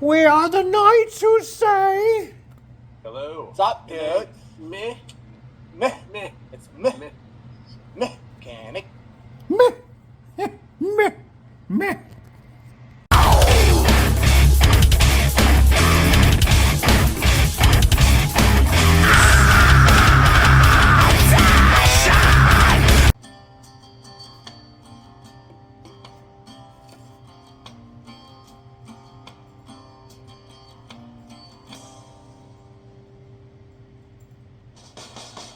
We are the knights who say. Hello. What's up, dude? It's me. Me. It's me. Mechanic. Meh. Meh. Meh.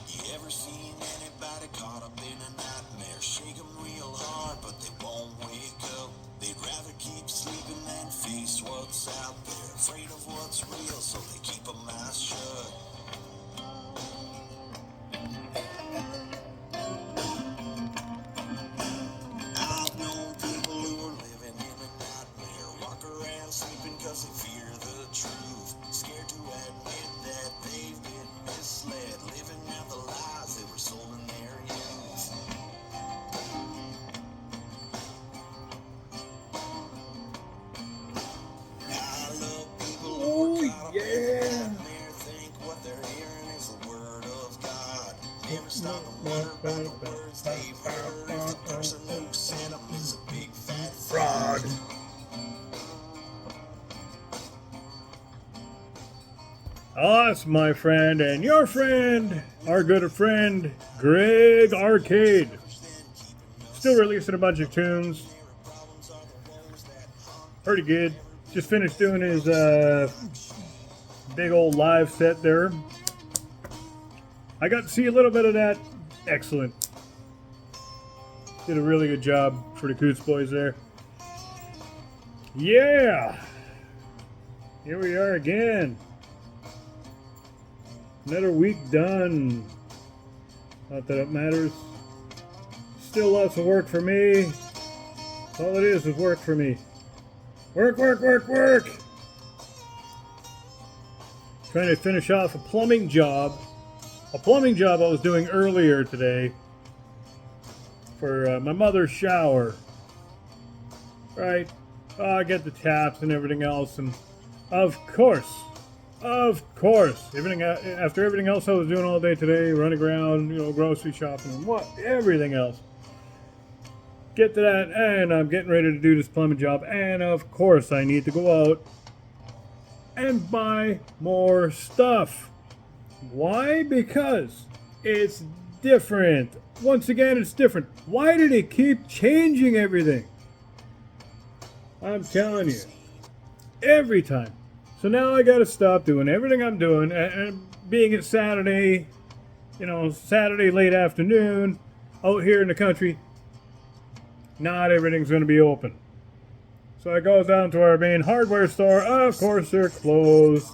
You ever seen anybody caught up in a nightmare? Shake 'em real hard, but they won't wake up. They'd rather keep sleeping than face what's out there. Afraid of what's real, so they keep a mouth shut. I've known people who are living in a nightmare. Walk around sleeping cause they fear the truth. Scared to admit that they've been misled. Living out the lies they were sold in their youth. I love people who are caught up in a nightmare. Think what they're hearing is the word of God. Never stop to wonder about the words they've heard. If the person who sent them is a big fat fraud. Us, my friend, and your friend, our good friend, Greg Arcade. Still releasing a bunch of tunes. Pretty good. Just finished doing his big old live set there. I got to see a little bit of that. Excellent. Did a really good job for the Coots Boys there. Yeah! Here we are again. Another week done. Not that it matters. Still lots of work for me. All it is work for me. Work, work, work, work! Trying to finish off a plumbing job. A plumbing job I was doing earlier today for my mother's shower. Right? I get the taps and everything else, and of course, after everything else I was doing all day today, running around, grocery shopping and everything else. Get to that, and I'm getting ready to do this plumbing job, and of course I need to go out and buy more stuff. Why? Because it's different. Once again, it's different. Why do they keep changing everything? I'm telling you. Every time. So now I gotta stop doing everything I'm doing, and being it Saturday, Saturday late afternoon, out here in the country, not everything's gonna be open. So I go down to our main hardware store. Of course, they're closed.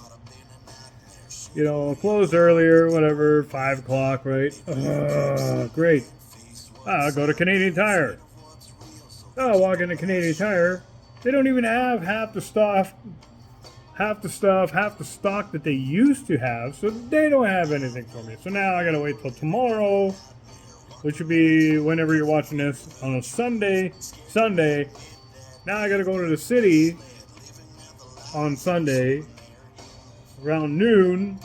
Closed earlier, whatever, 5 o'clock, right? Great. I'll go to Canadian Tire. I'll walk into Canadian Tire. They don't even have half the stock that they used to have, so they don't have anything for me. So now I gotta wait till tomorrow, which would be whenever you're watching this, on a Sunday. Now I gotta go to the city on Sunday around noon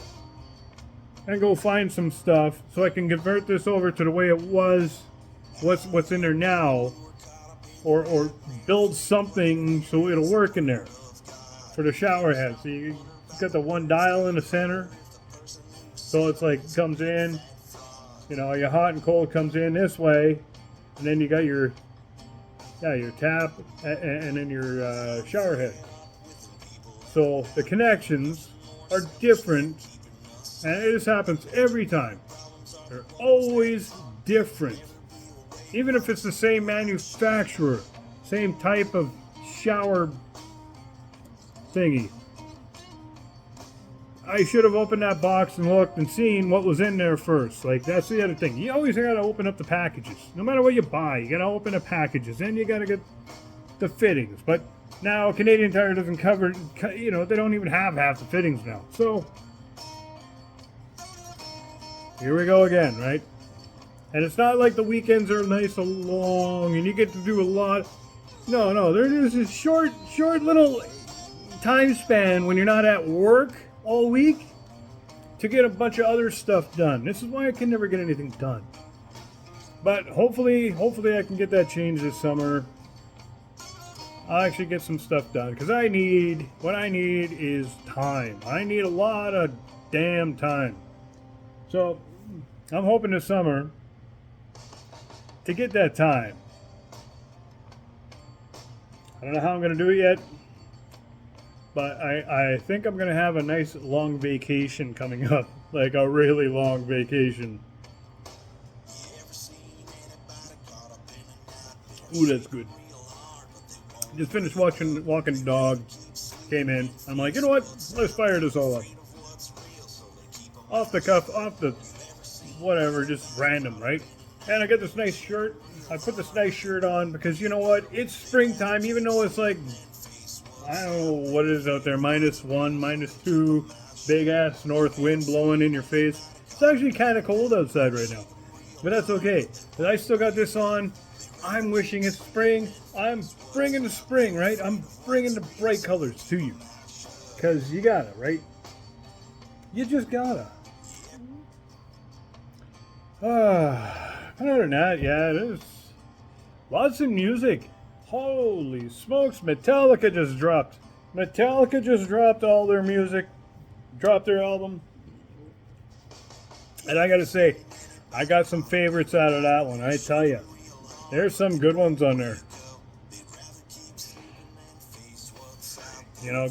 and go find some stuff so I can convert this over to the way it was, what's in there now, or build something so it'll work in there for the shower head. So you got the one dial in the center, so it's like comes in, your hot and cold comes in this way, and then you got your tap and then your shower head. So the connections are different, and this happens every time. They're always different. Even if it's the same manufacturer, same type of shower thingy. I should have opened that box and looked and seen what was in there first. Like, that's the other thing. You always gotta open up the packages. No matter what you buy, you gotta open the packages. Then you gotta get the fittings. But now Canadian Tire doesn't cover, they don't even have half the fittings now. So, here we go again, right? And it's not like the weekends are nice and long and you get to do a lot. No, they're just short little time span when you're not at work all week to get a bunch of other stuff done. This is why I can never get anything done. But hopefully I can get that changed this summer. I'll actually get some stuff done because what I need is time. I need a lot of damn time. So I'm hoping this summer to get that time. I don't know how I'm going to do it yet, but I think I'm going to have a nice long vacation coming up, like a really long vacation. Ooh, that's good. Just finished walking the dog, came in. I'm like, you know what? Let's fire this all up. Off the cuff, off the whatever, just random, right? And I got this nice shirt. I put this nice shirt on because you know what? It's springtime, even though it's like, I don't know what it is out there, -1, -2, big ass north wind blowing in your face. It's actually kind of cold outside right now, but that's okay. But I still got this on. I'm wishing it's spring. I'm bringing the spring, right? I'm bringing the bright colors to you. Because you gotta, right? You just gotta. Other than that, yeah, there's lots of music. Holy smokes, Metallica just dropped. Metallica just dropped all their music. Dropped their album. And I gotta say, I got some favorites out of that one, I tell you. There's some good ones on there. You know,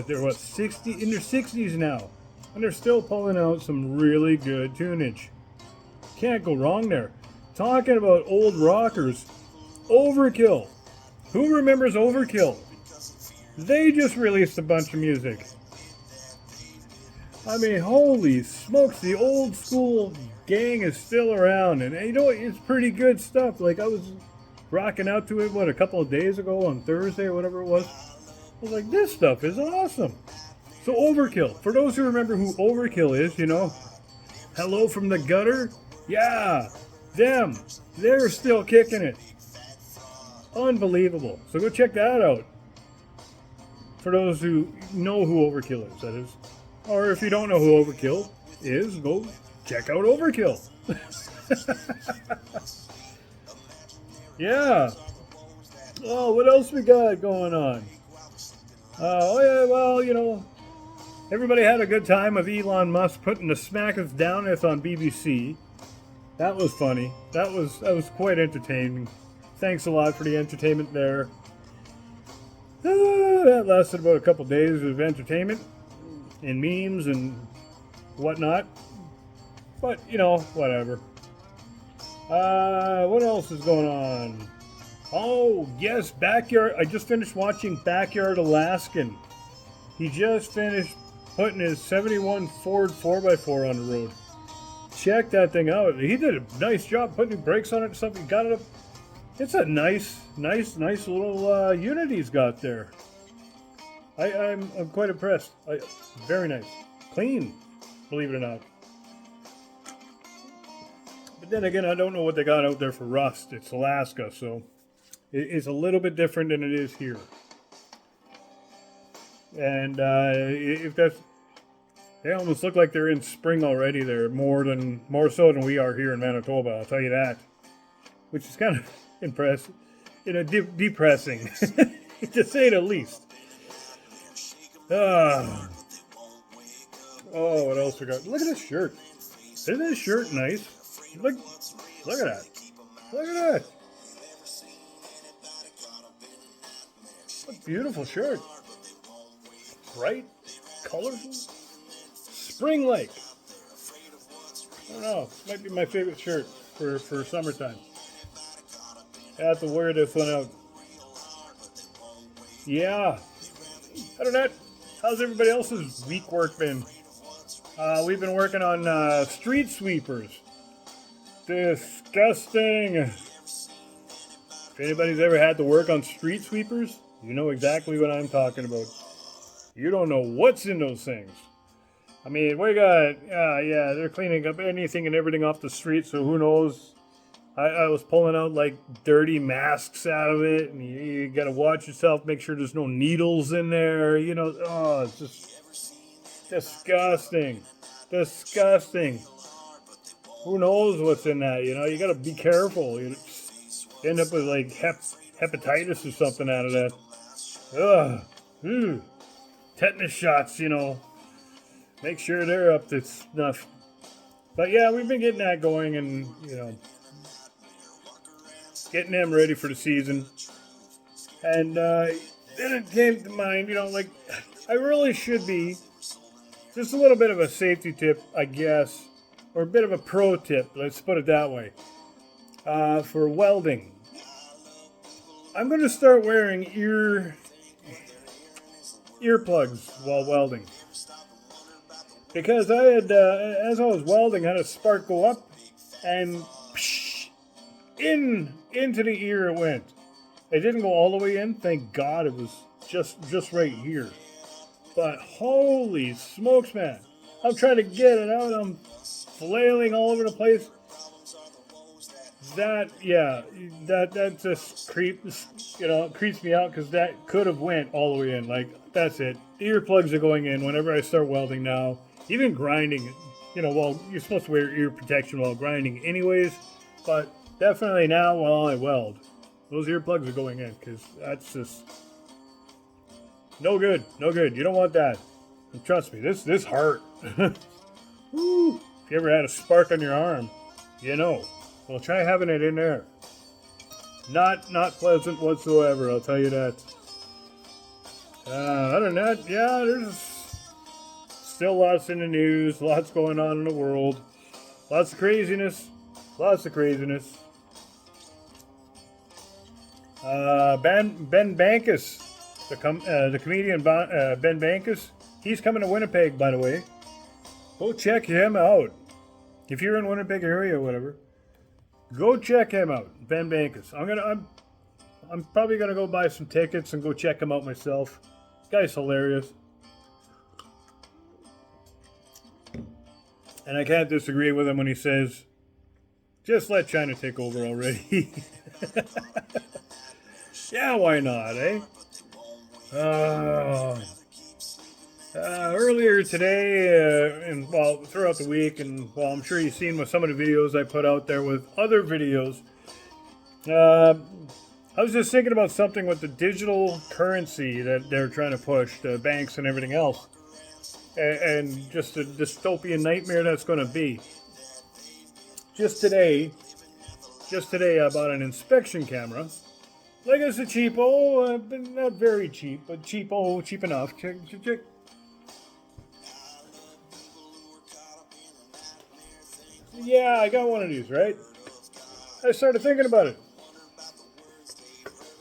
they're 60 in their 60s now, and they're still pulling out some really good tunage. Can't go wrong there. Talking about old rockers, Overkill. Who remembers Overkill? They just released a bunch of music. I mean, holy smokes, the old school gang is still around, and you know, it's pretty good stuff. Like, I was rocking out to it, a couple of days ago on Thursday or whatever it was. I was like, this stuff is awesome. So Overkill, for those who remember who Overkill is, you know, Hello from the Gutter, yeah, they're still kicking it. Unbelievable. So go check that out. For those who know who Overkill is, that is. Or if you don't know who Overkill is, go check out Overkill. Yeah. Oh, what else we got going on? Oh yeah, well, you know, everybody had a good time of Elon Musk putting the Smack Us Down on BBC. That was funny. That was quite entertaining. Thanks a lot for the entertainment there. That lasted about a couple days of entertainment and memes and whatnot. But, you know, whatever. What else is going on? Oh, yes, Backyard. I just finished watching Backyard Alaskan. He just finished putting his 71 Ford 4x4 on the road. Check that thing out. He did a nice job putting brakes on it and stuff. He got it up. It's a nice little unit he's got there. I'm quite impressed. Very nice. Clean, believe it or not. But then again, I don't know what they got out there for rust. It's Alaska, so it's a little bit different than it is here. And if that's, they almost look like they're in spring already. They're more so than we are here in Manitoba. I'll tell you that, which is kind of impressive, you know, depressing, to say the least. Oh, what else we got? Look at this shirt. Isn't this shirt nice? Look at that. Look at that. What a beautiful shirt. Bright, colorful, spring-like. I don't know. Might be my favorite shirt for summertime. I have to wear this one out. Yeah. Other than that, how's everybody else's week work been? We've been working on street sweepers. Disgusting. If anybody's ever had to work on street sweepers, you know exactly what I'm talking about. You don't know what's in those things. I mean, we got, yeah, they're cleaning up anything and everything off the street, so who knows I was pulling out like dirty masks out of it, and you got to watch yourself, make sure there's no needles in there. You know, oh, it's just disgusting, disgusting. Who knows what's in that? You know, you got to be careful. You end up with like hepatitis or something out of that. Ugh, ew. Tetanus shots. You know, make sure they're up to snuff. But yeah, we've been getting that going, and you know, getting them ready for the season. And then it came to mind, you know, like I really should be just a little bit of a safety tip, I guess, or a bit of a pro tip. Let's put it that way. For welding, I'm going to start wearing earplugs while welding. Because I had, as I was welding, I had a spark go up, and into the ear it went. It didn't go all the way in. Thank God it was just right here. But holy smokes, man! I'm trying to get it out. I'm flailing all over the place. That just creeps me out because that could have went all the way in. Like that's it. The earplugs are going in whenever I start welding now. Even grinding, you know, well, you're supposed to wear ear protection while grinding anyways, but definitely now while I weld, those earplugs are going in because that's just no good. No good. You don't want that. And trust me, this hurt. Woo. If you ever had a spark on your arm, you know. Well, try having it in there. Not pleasant whatsoever, I'll tell you that. Other than that, yeah, there's still lots in the news, lots going on in the world, lots of craziness. Ben Bankus, the comedian Ben Bankus, he's coming to Winnipeg, by the way. Go check him out. If you're in Winnipeg area or whatever, go check him out, Ben Bankus. I'm probably gonna go buy some tickets and go check him out myself. Guy's hilarious. And I can't disagree with him when he says, just let China take over already. Yeah, why not, eh? Earlier today, and well, throughout the week, and well, I'm sure you've seen with some of the videos I put out there with other videos, I was just thinking about something with the digital currency that they're trying to push, the banks and everything else. And just a dystopian nightmare that's going to be. Just today, I bought an inspection camera. Like it's a cheapo, but not very cheap, but cheap enough. Check. Yeah, I got one of these, right? I started thinking about it.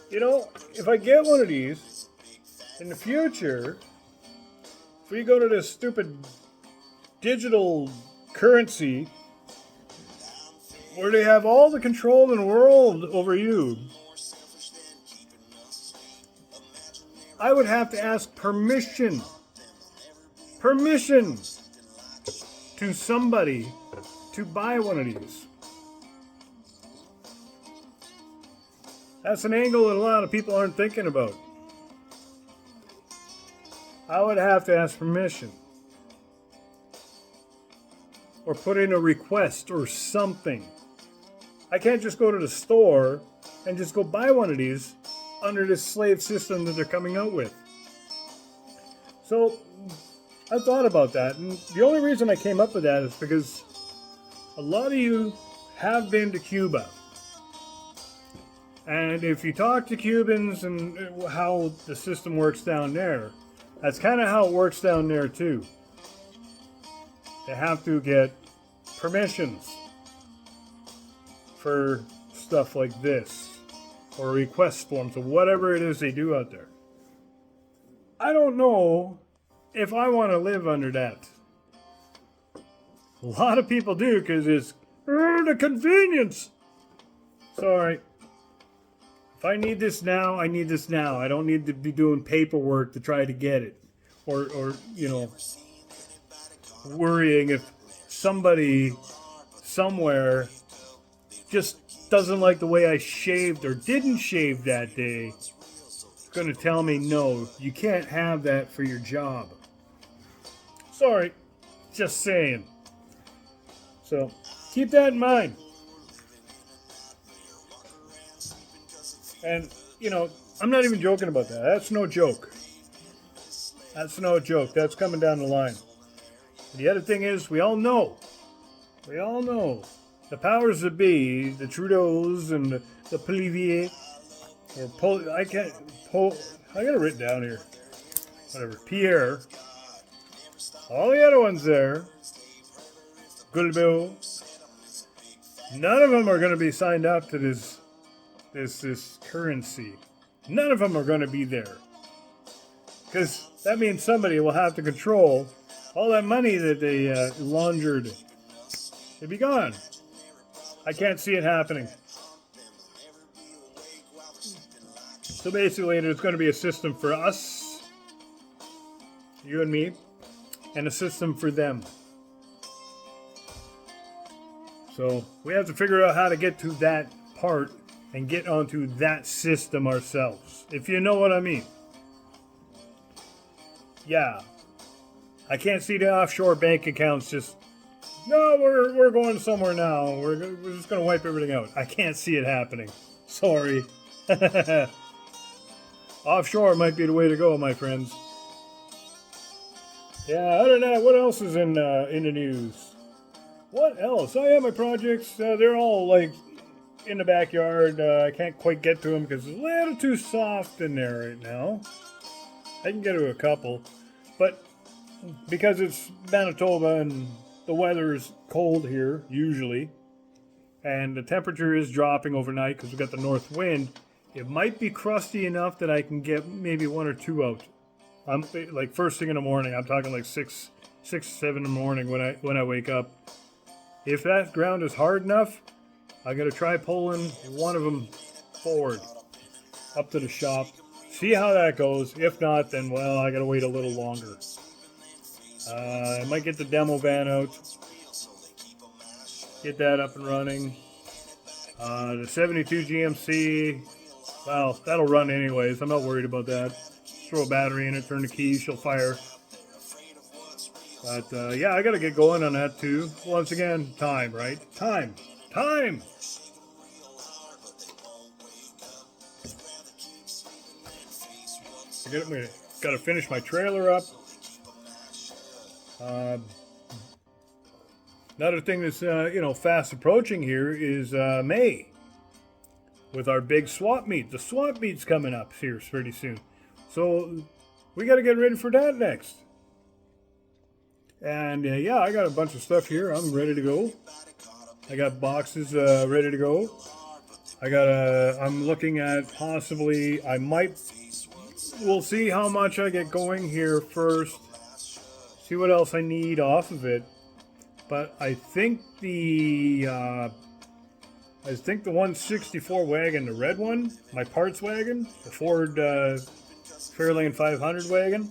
You know, if I get one of these, in the future, if we go to this stupid digital currency where they have all the control in the world over you, I would have to ask permission to somebody to buy one of these. That's an angle that a lot of people aren't thinking about. I would have to ask permission. Or put in a request or something. I can't just go to the store and just go buy one of these under this slave system that they're coming out with. So, I thought about that, and the only reason I came up with that is because a lot of you have been to Cuba. And if you talk to Cubans and how the system works down there, that's kind of how it works down there too. They have to get permissions for stuff like this, or request forms, or whatever it is they do out there. I don't know if I want to live under that. A lot of people do because it's the convenience. Sorry. If I need this now, I need this now. I don't need to be doing paperwork to try to get it. Or you know, worrying if somebody somewhere just doesn't like the way I shaved or didn't shave that day is going to tell me, no, you can't have that for your job. Sorry, just saying. So keep that in mind. And, you know, I'm not even joking about that. That's no joke. That's no joke. That's coming down the line. The other thing is, we all know, the powers that be, the Trudeaus and the Polivier, or I got it written down here. Whatever. Pierre. All the other ones there. Guilbeault. None of them are going to be signed up to this currency. None of them are going to be there. Because that means somebody will have to control all that money that they laundered. It'd be gone. I can't see it happening. So basically, there's going to be a system for us, you and me, and a system for them. So we have to figure out how to get to that part and get onto that system ourselves, if you know what I mean. Yeah. I can't see the offshore bank accounts just, no, we're going somewhere now. We're just going to wipe everything out. I can't see it happening. Sorry. Offshore might be the way to go, my friends. Yeah, other than that, what else is in the news? What else? I have my projects. They're all like in the backyard. I can't quite get to them because it's a little too soft in there right now. I can get to a couple, but because it's Manitoba and the weather is cold here usually, and the temperature is dropping overnight because we've got the north wind, it might be crusty enough that I can get maybe one or two out. I'm like first thing in the morning. I'm talking like 6, 7 in the morning when I wake up. If that ground is hard enough, I'm gonna try pulling one of them forward up to the shop. See how that goes. If not, then well, I gotta wait a little longer. I might get the demo van out, get that up and running. The 72 GMC, well, that'll run anyways. I'm not worried about that. Throw a battery in it, turn the keys, she'll fire. But yeah, I gotta get going on that too. Once again, time, right? Time! I gotta finish my trailer up. Another thing that's fast approaching here is May with our big swap meet. The swap meet's coming up here pretty soon, so we got to get ready for that next. And yeah, I got a bunch of stuff here. I'm ready to go. I got boxes ready to go. I'm looking at possibly. We'll see how much I get going here first. See what else I need off of it. But I think the 164 wagon, the red one, my parts wagon, the Ford Fairlane 500 wagon,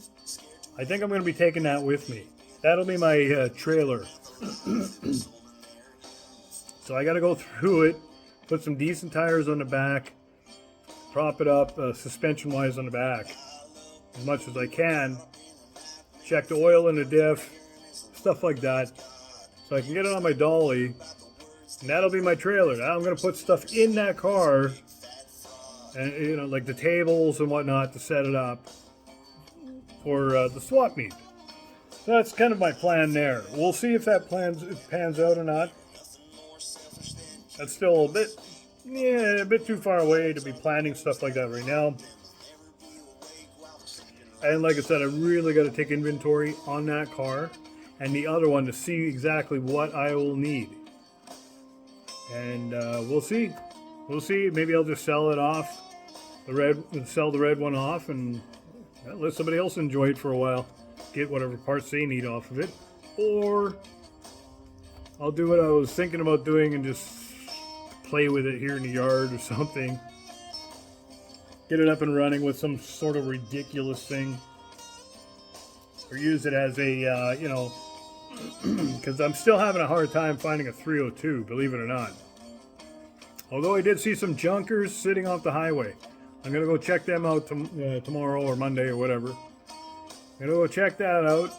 I think I'm going to be taking that with me. That'll be my trailer. So I got to go through it, put some decent tires on the back, prop it up suspension-wise on the back as much as I can, check the oil in the diff, stuff like that, so I can get it on my dolly, and that'll be my trailer. Now I'm going to put stuff in that car, and like the tables and whatnot to set it up for the swap meet. So that's kind of my plan there. We'll see if that pans out or not. That's still a bit too far away to be planning stuff like that right now. And like I said, I really got to take inventory on that car and the other one to see exactly what I will need. And we'll see. Maybe I'll just sell it off, sell the red one off, and let somebody else enjoy it for a while. Get whatever parts they need off of it. Or I'll do what I was thinking about doing and just play with it here in the yard or something. Get it up and running with some sort of ridiculous thing. Or use it as a, because I'm still having a hard time finding a 302, believe it or not. Although I did see some junkers sitting off the highway. I'm going to go check them out tomorrow or Monday or whatever. I'm going to go check that out.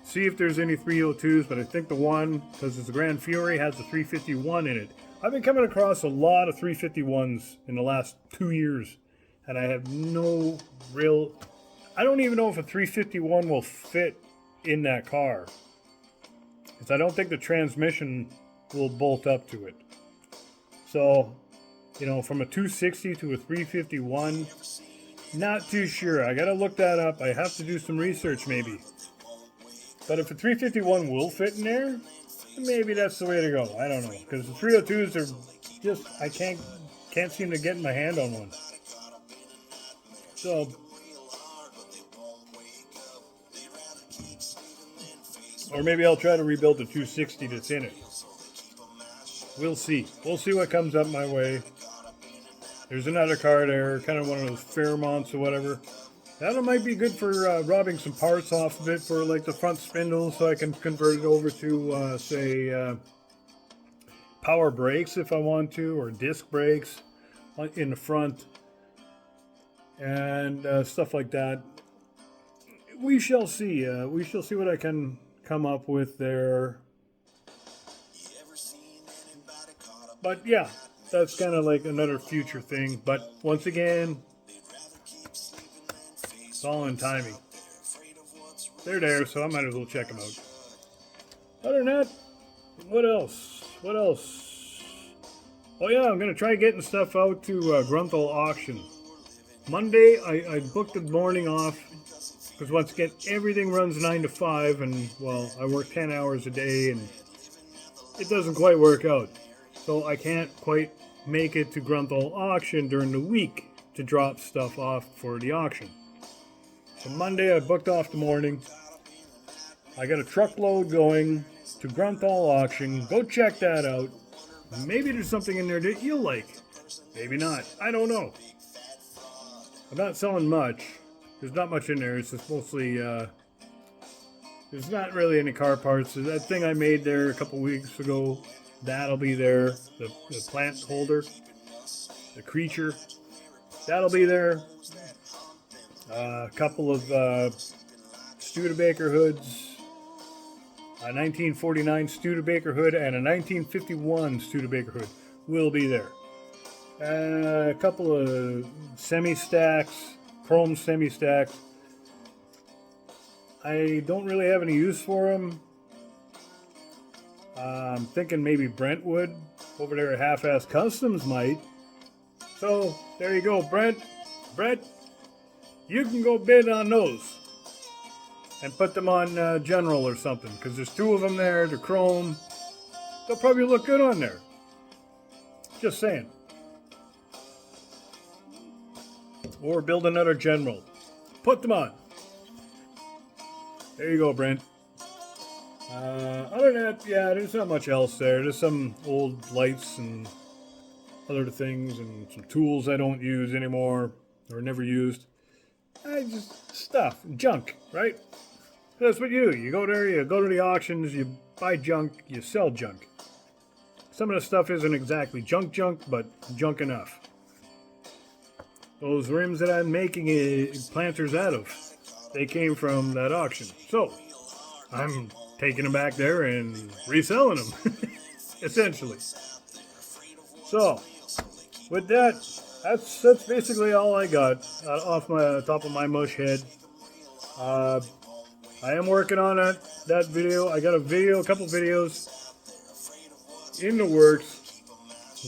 See if there's any 302s, but I think the one, because it's the Grand Fury, has a 351 in it. I've been coming across a lot of 351s in the last 2 years, and I have no real... I don't even know if a 351 will fit in that car, because I don't think the transmission will bolt up to it. So, you know, from a 260 to a 351, not too sure. I gotta look that up. I have to do some research maybe. But if a 351 will fit in there, maybe that's the way to go. I don't know, because the 302s are just, I can't seem to get my hand on one. So, or maybe I'll try to rebuild the 260 that's in it. We'll see. We'll see what comes up my way. There's another car there, kind of one of those Fairmonts or whatever. That one might be good for robbing some parts off of it for like the front spindle, so I can convert it over to, say, power brakes if I want to, or disc brakes in the front, and stuff like that. We shall see. We shall see what I can come up with there. But yeah, that's kind of like another future thing. But once again, it's all in timing. They're there, so I might as well check them out. Other than that, what else? What else? Oh yeah, I'm going to try getting stuff out to Grunthal Auction. Monday, I booked the morning off, because once again, everything runs 9 to 5, and, well, I work 10 hours a day, and it doesn't quite work out. So I can't quite make it to Grunthal Auction during the week to drop stuff off for the auction. So Monday I booked off the morning. I got a truckload going to Grunthal Auction. Go check that out. Maybe there's something in there that you'll like. Maybe not. I don't know. I'm not selling much. There's not much in there. It's just mostly... there's not really any car parts. That thing I made there a couple weeks ago, that'll be there. The plant holder, the creature, that'll be there. A couple of Studebaker hoods, a 1949 Studebaker hood and a 1951 Studebaker hood will be there. A couple of semi-stacks, chrome semi-stacks. I don't really have any use for them. I'm thinking maybe Brentwood over there at Half-Ass Customs might. So, there you go, Brent, you can go bid on those. And put them on General or something, because there's 2 of them there, they're chrome. They'll probably look good on there. Just saying. Or build another General. Put them on. There you go, Brent. Other than that, yeah, there's not much else there. There's some old lights and other things and some tools I don't use anymore or never used. Just stuff, junk, right? That's what you do. You go there, you go to the auctions, you buy junk, you sell junk. Some of the stuff isn't exactly junk, but junk enough. Those rims that I'm making planters out of, they came from that auction. So, I'm taking them back there and reselling them, essentially. So, with that, that's basically all I got off my top of my mush head. I am working on that video. I got a couple videos in the works.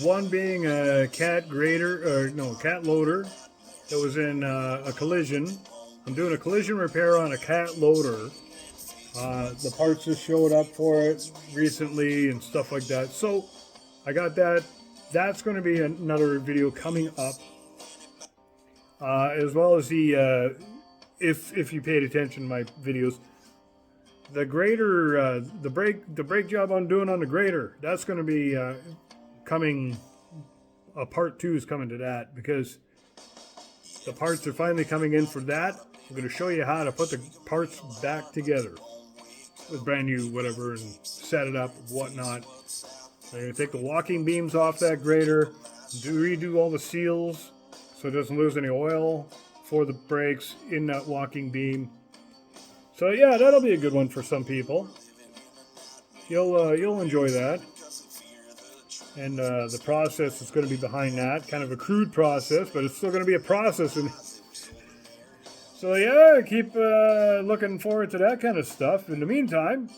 One being a cat loader that was in a collision. I'm doing a collision repair on a cat loader. The parts just showed up for it recently and stuff like that. So I got that. That's going to be another video coming up. As well as the, if you paid attention to my videos, the grader, the brake job I'm doing on the grader, that's going to be coming, part 2 is coming to that, because the parts are finally coming in for that. I'm going to show you how to put the parts back together with brand new whatever and set it up and whatnot. I'm going to take the walking beams off that grader, redo all the seals so it doesn't lose any oil for the brakes in that walking beam. So yeah, that'll be a good one for some people. You'll enjoy that. And the process is going to be behind that. Kind of a crude process, but it's still going to be a process. So yeah, keep looking forward to that kind of stuff. In the meantime,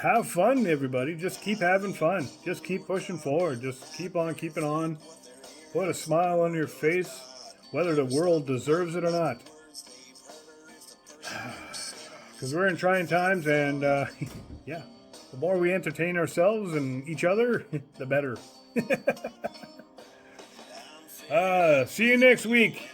have fun, everybody. Just keep having fun. Just keep pushing forward. Just keep on keeping on. Put a smile on your face, whether the world deserves it or not. Because we're in trying times, and yeah, the more we entertain ourselves and each other, the better. See you next week.